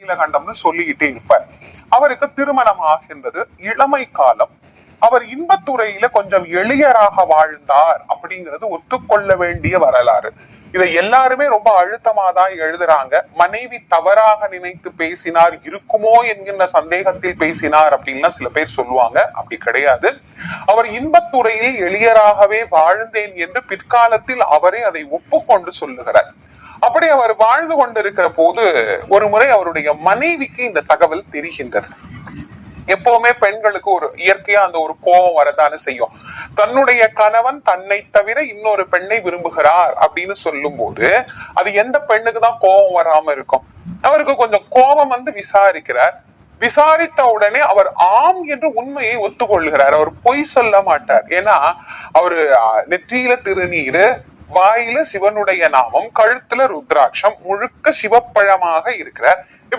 நீலகண்டம்னு சொல்லிக்கிட்டே இருப்பார். அவருக்கு திருமணம் ஆகின்றது. இளமை காலம். அவர் இன்பத்துறையில கொஞ்சம் எளியராக வாழ்ந்தார் அப்படிங்கிறது ஒத்துக்கொள்ள வேண்டிய வரலாறு. இதை எல்லாருமே ரொம்ப அழுத்தமா தான் எழுதுறாங்க. மனைவி தவறாக நினைத்து பேசினார் இருக்குமோ என்கின்ற சந்தேகத்தில் பேசினார் அப்படின்னு சில பேர் சொல்லுவாங்க. அப்படி கிடையாது. அவர் இன்பத்துறையில் எளியராகவே வாழ்ந்தேன் என்று பிற்காலத்தில் அவரே அதை ஒப்புக்கொண்டு சொல்லுகிறார். அப்படி அவர் வாழ்ந்து கொண்டிருக்கிற போது ஒரு முறை அவருடைய மனைவிக்கு இந்த தகவல் தெரிகின்றது. எப்பவுமே பெண்களுக்கு ஒரு இயற்கையா அந்த ஒரு கோபம் வரதானே செய்யும். தன்னுடைய கணவன் தன்னை தவிர இன்னொரு பெண்ணை விரும்புகிறார் அப்படின்னு சொல்லும் போது அது எந்த பெண்ணுக்கு தான் கோபம் வராம இருக்கும்? அவருக்கு கொஞ்சம் கோபம் வந்து விசாரிக்கிறார். விசாரித்த உடனே அவர் ஆம் என்று உண்மையை ஒத்துக்கொள்கிறார். அவர் பொய் சொல்ல மாட்டார். ஏன்னா அவரு நெற்றியில திருநீரு, வாயில சிவனுடைய நாமம், கழுத்துல ருத்ராட்சம், முழுக்க சிவப்பழமாக இருக்கிறார்.